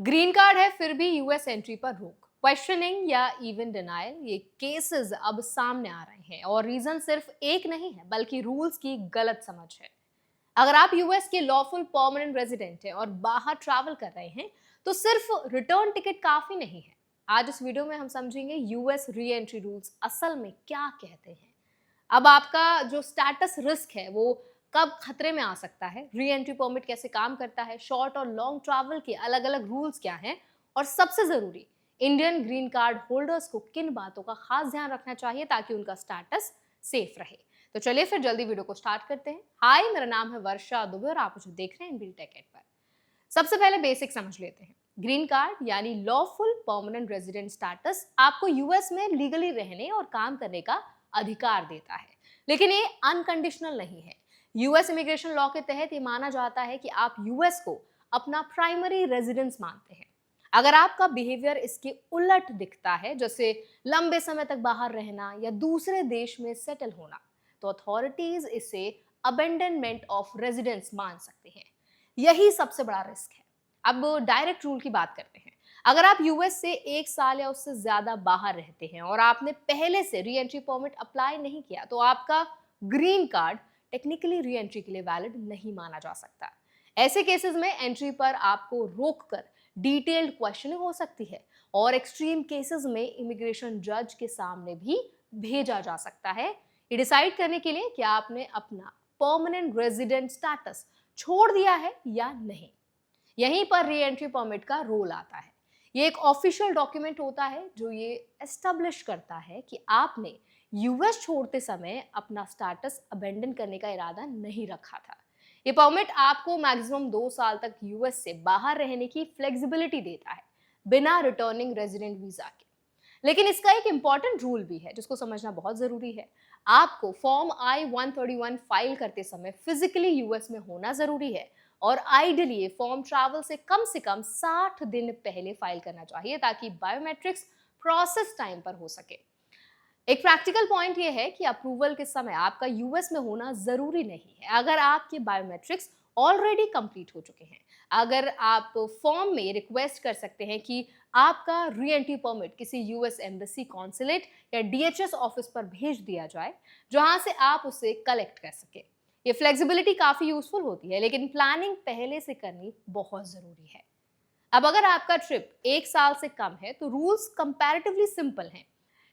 Green card है फिर भी यूएस एंट्री पर रोक, क्वेश्चनिंग या इवन डिनायल, ये केसेस अब सामने आ रहे हैं और रीजन सिर्फ एक नहीं है बल्कि रूल्स की गलत समझ है। अगर आप यूएस के लॉफुल परमानेंट रेजिडेंट हैं और बाहर ट्रैवल कर रहे हैं तो सिर्फ रिटर्न टिकट काफी नहीं है। आज इस वीडियो में हम समझेंगे यूएस री एंट्री रूल्स असल में क्या कहते हैं। अब आपका जो स्टेटस रिस्क है वो कब खतरे में आ सकता है, री एंट्री परमिट कैसे काम करता है, शॉर्ट और लॉन्ग ट्रैवल के अलग अलग रूल्स क्या हैं, और सबसे जरूरी इंडियन ग्रीन कार्ड होल्डर्स को किन बातों का खास ध्यान रखना चाहिए ताकि उनका स्टेटस सेफ रहे। तो चलिए फिर जल्दी वीडियो को स्टार्ट करते हैं। हाय, मेरा नाम है वर्षा दुबे और आप मुझे देख रहे हैं एनबीटी टेक एड पर। सबसे पहले बेसिक समझ लेते हैं। ग्रीन कार्ड यानी लॉफुल परमानेंट रेजिडेंट स्टेटस आपको यूएस में लीगली रहने और काम करने का अधिकार देता है, लेकिन ये अनकंडीशनल नहीं है। यूएस इमिग्रेशन लॉ के तहत ये माना जाता है कि आप यूएस को अपना प्राइमरी रेजिडेंस मानते हैं। अगर आपका बिहेवियर इसके उलट दिखता है, जैसे लंबे समय तक बाहर रहना या दूसरे देश में सेटल होना, तो अथॉरिटीज इसे अबेंडनमेंट ऑफ रेजिडेंस मान सकते हैं। यही सबसे बड़ा रिस्क है। अब डायरेक्ट रूल की बात करते हैं। अगर आप यूएस से 1 साल या उससे ज्यादा बाहर रहते हैं और आपने पहले से री एंट्री परमिट अप्लाई नहीं किया तो आपका green card technically re entry के लिए वैलिड नहीं माना जा सकता। ऐसे केसेस में एंट्री पर आपको रोककर डिटेल्ड क्वेश्चनिंग हो सकती है और एक्सट्रीम केसेस में इमिग्रेशन जज के सामने भी भेजा जा सकता है, ये डिसाइड करने के लिए कि आपने अपना परमानेंट रेजिडेंट स्टेटस छोड़ दिया है या नहीं। यहीं पर री एंट्री परमिट का रोल आता है। ये एक ऑफिशियल डॉक्यूमेंट होता है जो ये एस्टेब्लिश करता है कि आपने यूएस छोड़ते समय अपना स्टेटस अबेंडन करने का इरादा नहीं रखा था। ये परमिट आपको मैक्सिमम 2 साल तक यूएस से बाहर रहने की फ्लेक्सिबिलिटी देता है, बिना रिटर्निंग रेजिडेंट वीजा के। लेकिन इसका एक इंपॉर्टेंट रूल भी है जिसको समझना बहुत जरूरी है। आपको फॉर्म I-131 फाइल करते समय फिजिकली यूएस में होना जरूरी है और आइडियली ये फॉर्म ट्रैवल से कम 60 दिन पहले फाइल करना चाहिए ताकि बायोमेट्रिक्स प्रोसेस टाइम पर हो सके। एक प्रैक्टिकल पॉइंट ये है कि अप्रूवल के समय आपका यूएस में होना जरूरी नहीं है अगर आपके बायोमेट्रिक्स ऑलरेडी कंप्लीट हो चुके हैं। अगर आप फॉर्म में रिक्वेस्ट कर सकते हैं कि आपका री एंट्री परमिट किसी यूएस एम्बेसी, कॉन्सुलेट या डीएचएस ऑफिस पर भेज दिया जाए जहां से आप उसे कलेक्ट कर सके। ये फ्लेक्सिबिलिटी काफी यूजफुल होती है, लेकिन प्लानिंग पहले से करनी बहुत जरूरी है। अब अगर आपका ट्रिप 1 साल से कम है तो रूल्स कंपैरेटिवली सिंपल हैं।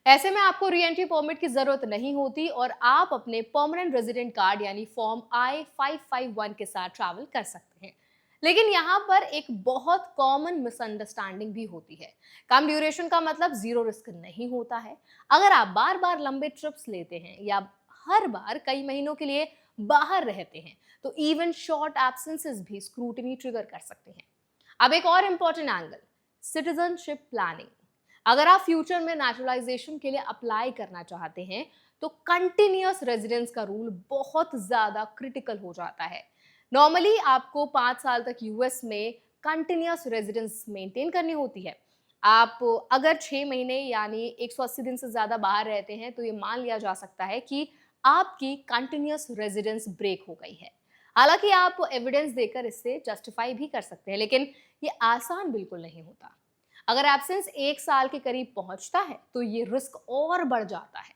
ऐसे में आपको री एंट्री परमिट की जरूरत नहीं होती और आप अपने परमानेंट रेजिडेंट कार्ड यानी फॉर्म I-551 के साथ ट्रैवल कर सकते हैं। लेकिन यहाँ पर एक बहुत कॉमन मिसअंडरस्टैंडिंग भी होती है। कम ड्यूरेशन का मतलब जीरो रिस्क नहीं होता है। अगर आप बार बार लंबे ट्रिप्स लेते हैं या हर बार कई महीनों के लिए बाहर रहते हैं तो इवन शॉर्ट एब्सेंसेस भी स्क्रूटिनी ट्रिगर कर सकते हैं। अब एक और इम्पोर्टेंट एंगल, सिटीजनशिप प्लानिंग। अगर आप फ्यूचर में नेचुरलाइजेशन के लिए अप्लाई करना चाहते हैं तो कंटिन्यूअस रेजिडेंस का रूल बहुत ज्यादा क्रिटिकल हो जाता है। नॉर्मली आपको 5 साल तक यूएस में कंटिन्यूअस रेजिडेंस मेंटेन करनी होती है। आप अगर 6 महीने यानी 180 दिन से ज्यादा बाहर रहते हैं तो ये मान लिया जा सकता है कि आपकी कंटिन्यूअस रेजिडेंस ब्रेक हो गई है। हालांकि आप एविडेंस देकर इससे जस्टिफाई भी कर सकते हैं, लेकिन ये आसान बिल्कुल नहीं होता। अगर एब्सेंस 1 साल के करीब पहुंचता है तो ये रिस्क और बढ़ जाता है।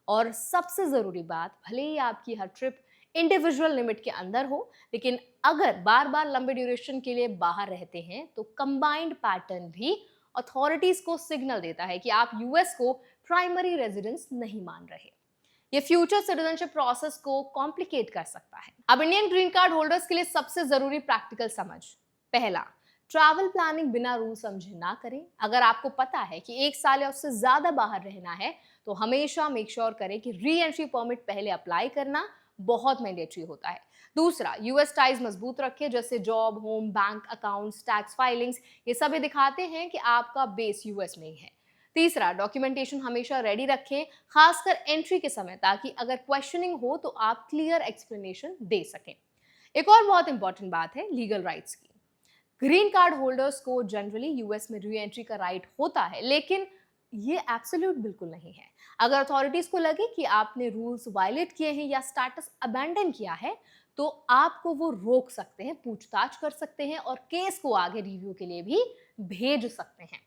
और सबसे जरूरी बात, भले ही आपकी हर ट्रिप इंडिविजुअल लिमिट के अंदर हो, लेकिन अगर बार बार लंबे ड्यूरेशन के लिए बाहर रहते हैं तो कंबाइंड पैटर्न भी अथॉरिटीज को सिग्नल देता है कि आप यूएस को प्राइमरी रेजिडेंस नहीं मान रहे। ये फ्यूचर सिटीजनशिप प्रोसेस को कॉम्प्लिकेट कर सकता है। अब इंडियन ग्रीन कार्ड होल्डर्स के लिए सबसे जरूरी प्रैक्टिकल समझ, पहला, ट्रैवल प्लानिंग बिना रूल समझे ना करें। अगर आपको पता है कि 1 साल या उससे ज्यादा बाहर रहना है तो हमेशा मेक श्योर करें कि री एंट्री परमिट पहले अप्लाई करना बहुत मैंडेटरी होता है। दूसरा, यूएस टाइज मजबूत रखें, जैसे job, home, bank accounts, tax filings, ये सभी दिखाते हैं कि आपका बेस यूएस में ही है। तीसरा, डॉक्यूमेंटेशन हमेशा रेडी रखें, खासकर एंट्री के समय, ताकि अगर क्वेश्चनिंग हो तो आप क्लियर एक्सप्लेनेशन दे सकें। एक और बहुत इंपॉर्टेंट बात है लीगल राइट्स की। ग्रीन कार्ड होल्डर्स को जनरली यूएस में री एंट्री का राइट होता है, लेकिन ये एब्सोल्यूट बिल्कुल नहीं है। अगर अथॉरिटीज को लगे कि आपने रूल्स वायलेट किए हैं या स्टेटस अबैंडन किया है तो आपको वो रोक सकते हैं, पूछताछ कर सकते हैं और केस को आगे रिव्यू के लिए भी भेज सकते हैं।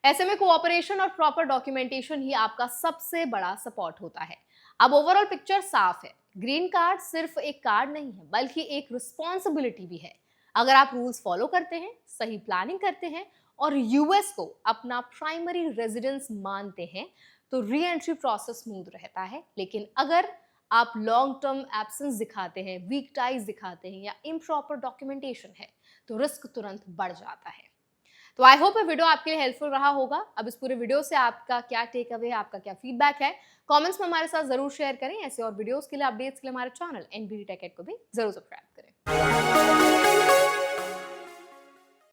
ऐसे में कोऑपरेशन और प्रॉपर डॉक्यूमेंटेशन ही आपका सबसे बड़ा सपोर्ट होता है। अब ओवरऑल पिक्चर साफ है, ग्रीन कार्ड सिर्फ एक कार्ड नहीं है बल्कि एक रिस्पॉन्सिबिलिटी भी है। अगर आप रूल्स फॉलो करते हैं, सही प्लानिंग करते हैं और यूएस को अपना प्राइमरी रेजिडेंस मानते हैं तो री एंट्री प्रोसेस स्मूथ रहता है। लेकिन अगर आप लॉन्ग टर्म एब्सेंस दिखाते हैं, वीक टाइज दिखाते हैं या इम्प्रॉपर डॉक्यूमेंटेशन है तो रिस्क तुरंत बढ़ जाता है। तो आई होप ये वीडियो आपके लिए हेल्पफुल रहा होगा। अब इस पूरे वीडियो से आपका क्या टेक अवे है, आपका क्या फीडबैक है, कमेंट्स में हमारे साथ जरूर शेयर करें। ऐसे और वीडियोस के लिए, अपडेट्स के लिए हमारे चैनल एनबीडी टेक को भी जरूर सब्सक्राइब करें।